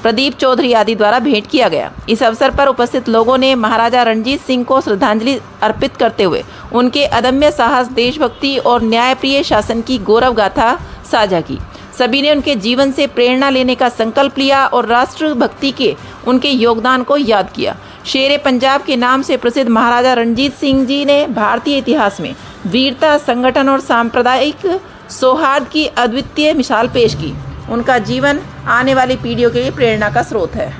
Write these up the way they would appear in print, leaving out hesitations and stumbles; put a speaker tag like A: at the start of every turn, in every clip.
A: प्रदीप चौधरी आदि द्वारा भेंट किया गया। इस अवसर पर उपस्थित लोगों ने महाराजा रणजीत सिंह को श्रद्धांजलि अर्पित करते हुए उनके अदम्य साहस, देशभक्ति और न्यायप्रिय शासन की गौरव गाथा साझा की। सभी ने उनके जीवन से प्रेरणा लेने का संकल्प लिया और राष्ट्रभक्ति के उनके योगदान को याद किया। शेरे पंजाब के नाम से प्रसिद्ध महाराजा रणजीत सिंह जी ने भारतीय इतिहास में वीरता, संगठन और सांप्रदायिक सौहार्द की अद्वितीय मिसाल पेश की। उनका जीवन आने वाली पीढ़ियों के लिए प्रेरणा का स्रोत है।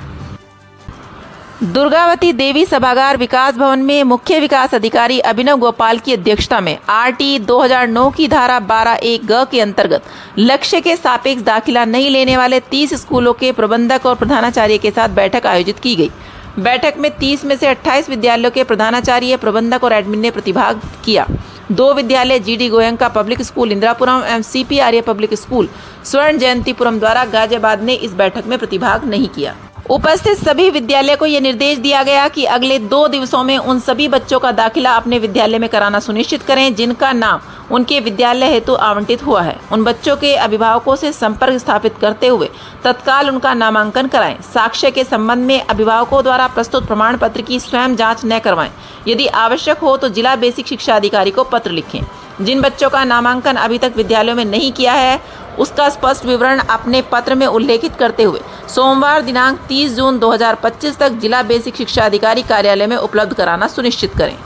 A: दुर्गावती देवी सभागार विकास भवन में मुख्य विकास अधिकारी अभिनव गोपाल की अध्यक्षता में आरटी 2009 की धारा 12(1) ग के अंतर्गत लक्ष्य के सापेक्ष दाखिला नहीं लेने वाले 30 स्कूलों के प्रबंधक और प्रधानाचार्य के साथ बैठक आयोजित की गई। बैठक में 30 में से 28 विद्यालयों के प्रधानाचार्य, प्रबंधक और एडमिन ने प्रतिभाग किया। 2 विद्यालय GD Goenka public school Indirapuram एवं सीपी आर्य पब्लिक स्कूल स्वर्ण जयंतीपुरम द्वारा गाजियाबाद ने इस बैठक में प्रतिभाग नहीं किया। उपस्थित सभी विद्यालय को यह निर्देश दिया गया कि अगले 2 दिवसों में उन सभी बच्चों का दाखिला अपने विद्यालय में कराना सुनिश्चित करें जिनका नाम उनके विद्यालय हेतु आवंटित हुआ है। उन बच्चों के अभिभावकों से संपर्क स्थापित करते हुए तत्काल उनका नामांकन कराएं। साक्ष्य के संबंध में अभिभावकों द्वारा प्रस्तुत प्रमाण पत्र की स्वयं जांच न करवाएं। यदि आवश्यक हो तो जिला बेसिक शिक्षा अधिकारी को पत्र लिखें। जिन बच्चों का नामांकन अभी तक विद्यालयों में नहीं किया है उसका स्पष्ट विवरण अपने पत्र में उल्लेखित करते हुए सोमवार दिनांक 30 जून 2025 तक जिला बेसिक शिक्षा अधिकारी कार्यालय में उपलब्ध कराना सुनिश्चित करें।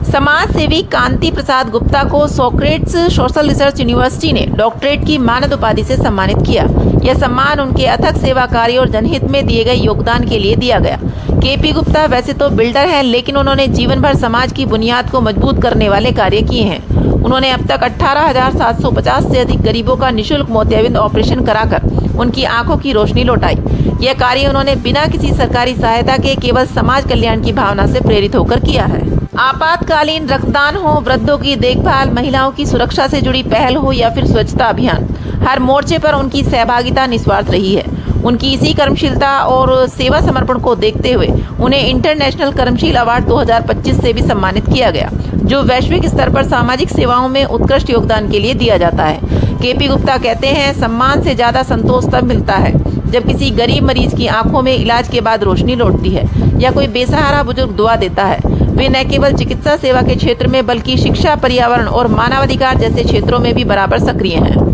A: समाज सेवी कांति प्रसाद गुप्ता को सोक्रेट्स सोशल रिसर्च यूनिवर्सिटी ने डॉक्टरेट की मानद उपाधि से सम्मानित किया। यह सम्मान उनके अथक सेवा कार्य और जनहित में दिए गए योगदान के लिए दिया गया। केपी गुप्ता वैसे तो बिल्डर हैं, लेकिन उन्होंने जीवन भर समाज की बुनियाद को मजबूत करने वाले कार्य किए हैं। उन्होंने अब तक 18,750 से अधिक गरीबों का निःशुल्क मोतियाबिंद ऑपरेशन कराकर उनकी आंखों की रोशनी लौटाई। यह कार्य उन्होंने बिना किसी सरकारी सहायता के केवल समाज कल्याण की भावना से प्रेरित होकर किया है। आपातकालीन रक्तदान हो, वृद्धों की देखभाल, महिलाओं की सुरक्षा से जुड़ी पहल हो या फिर स्वच्छता अभियान, हर मोर्चे पर उनकी सहभागिता निस्वार्थ रही है। उनकी इसी कर्मशीलता और सेवा समर्पण को देखते हुए उन्हें इंटरनेशनल कर्मशील अवार्ड 2025 से भी सम्मानित किया गया, जो वैश्विक स्तर पर सामाजिक सेवाओं में उत्कृष्ट योगदान के लिए दिया जाता है। केपी गुप्ता कहते हैं, सम्मान से ज़्यादा संतोष तब मिलता है जब किसी गरीब मरीज की आंखों में इलाज के बाद रोशनी लौटती है या कोई बेसहारा बुजुर्ग दुआ देता है। वे न केवल चिकित्सा सेवा के क्षेत्र में बल्कि शिक्षा, पर्यावरण और मानवाधिकार जैसे क्षेत्रों में भी बराबर सक्रिय हैं।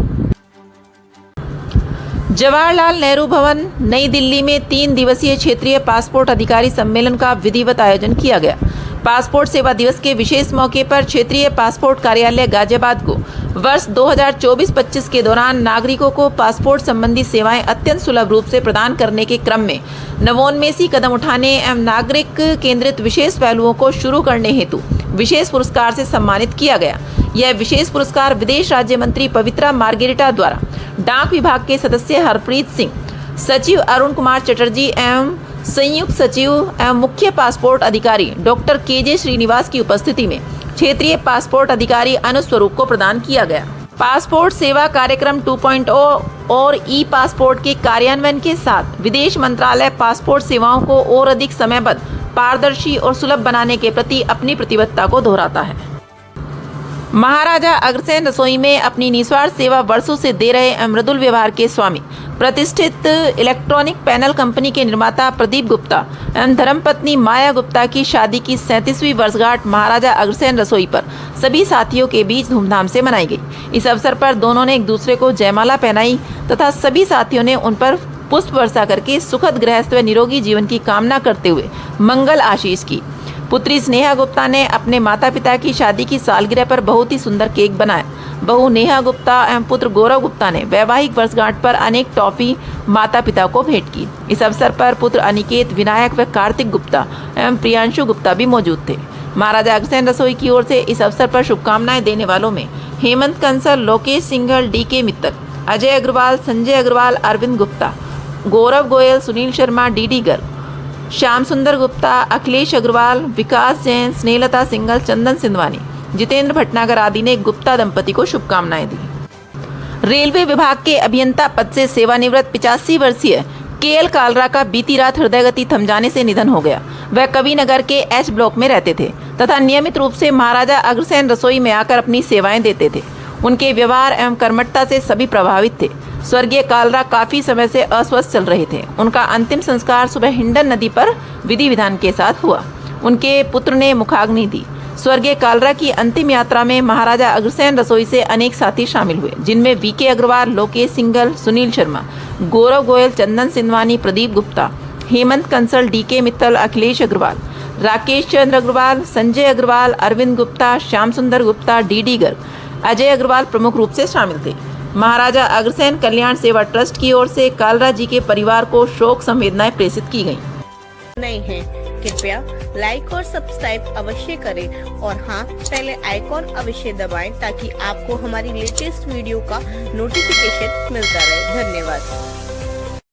A: जवाहरलाल नेहरू भवन, नई दिल्ली में 3 दिवसीय क्षेत्रीय पासपोर्ट अधिकारी सम्मेलन का विधिवत आयोजन किया गया। पासपोर्ट सेवा दिवस के विशेष मौके पर क्षेत्रीय पासपोर्ट कार्यालय गाजियाबाद को वर्ष 2024-25 के दौरान नागरिकों को पासपोर्ट संबंधी सेवाएं अत्यंत सुलभ रूप से प्रदान करने के क्रम में नवोन्मेषी कदम उठाने एवं नागरिक केंद्रित विशेष पहलुओं को शुरू करने हेतु विशेष पुरस्कार से सम्मानित किया गया। यह विशेष पुरस्कार विदेश राज्य मंत्री पवित्रा मार्गेरिटा द्वारा डाक विभाग के सदस्य हरप्रीत सिंह, सचिव अरुण कुमार चटर्जी एवं संयुक्त सचिव एवं मुख्य पासपोर्ट अधिकारी डॉक्टर केजे श्रीनिवास की उपस्थिति में क्षेत्रीय पासपोर्ट अधिकारी अनुज स्वरूप को प्रदान किया गया। पासपोर्ट सेवा कार्यक्रम 2.0 और ई पासपोर्ट के कार्यान्वयन के साथ विदेश मंत्रालय पासपोर्ट सेवाओं को और अधिक समयबद्ध, पारदर्शी और सुलभ बनाने के प्रति अपनी प्रतिबद्धता को दोहराता है। महाराजा अग्रसेन रसोई में अपनी निस्वार्थ सेवा वर्षों से दे रहे मृदुल व्यवहार के स्वामी, प्रतिष्ठित इलेक्ट्रॉनिक पैनल कंपनी के निर्माता प्रदीप गुप्ता एवं धर्मपत्नी माया गुप्ता की शादी की 37वीं वर्षगांठ महाराजा अग्रसेन रसोई पर सभी साथियों के बीच धूमधाम से मनाई गई। इस अवसर पर दोनों ने एक दूसरे को जयमाला पहनाई तथा सभी साथियों ने उन पर पुष्प वर्षा करके सुखद गृहस्थ व निरोगी जीवन की कामना करते हुए मंगल आशीष की। पुत्री स्नेहा गुप्ता ने अपने माता पिता की शादी की सालगिरह पर बहुत ही सुंदर केक बनाया। बहू नेहा गुप्ता एवं पुत्र गौरव गुप्ता ने वैवाहिक वर्षगांठ पर अनेक टॉफी माता पिता को भेंट की। इस अवसर पर पुत्र अनिकेत, विनायक व कार्तिक गुप्ता एवं प्रियांशु गुप्ता भी मौजूद थे। महाराजा अग्रसेन रसोई की ओर से इस अवसर पर शुभकामनाएं देने वालों में हेमंत कंसल, लोकेश सिंघल, DK मित्तल, अजय अग्रवाल, संजय अग्रवाल, अरविंद गुप्ता, गौरव गोयल, सुनील शर्मा, DD गर्ग, श्याम सुंदर गुप्ता, अखिलेश अग्रवाल, विकास जैन, स्नेहलता सिंघल, चंदन सिंधवानी, जितेंद्र भटनागर आदि ने गुप्ता दंपति को शुभकामनाएं दी। रेलवे विभाग के अभियंता पद से सेवानिवृत्त 85 वर्षीय KL कालरा का बीती रात हृदय गति थम जाने से निधन हो गया। वह कविनगर के H ब्लॉक में रहते थे तथा नियमित रूप से महाराजा अग्रसेन रसोई में आकर अपनी सेवाएं देते थे। उनके व्यवहार एवं कर्मठता से सभी प्रभावित थे। स्वर्गीय कालरा काफी समय से अस्वस्थ चल रहे थे। उनका अंतिम संस्कार सुबह हिंडन नदी पर विधि विधान के साथ हुआ। उनके पुत्र ने मुखाग्नि दी। स्वर्गीय कालरा की अंतिम यात्रा में महाराजा अग्रसेन रसोई से अनेक साथी शामिल हुए, जिनमें वीके अग्रवाल, लोकेश सिंघल, सुनील शर्मा, गौरव गोयल, चंदन सिंधवानी, प्रदीप गुप्ता, हेमंत कंसल, डीके मित्तल, अखिलेश अग्रवाल, राकेश चंद्र अग्रवाल, संजय अग्रवाल, अरविंद गुप्ता, श्याम सुंदर गुप्ता, डीडी गर्ग, अजय अग्रवाल प्रमुख रूप से शामिल थे। महाराजा अग्रसेन कल्याण सेवा ट्रस्ट की ओर से कालरा जी के परिवार को शोक संवेदनाएं प्रेषित की गयी।
B: नहीं है, कृपया लाइक और सब्सक्राइब अवश्य करें और हाँ, पहले आइकॉन अवश्य दबाएं ताकि आपको हमारी लेटेस्ट वीडियो का नोटिफिकेशन मिलता रहे। धन्यवाद।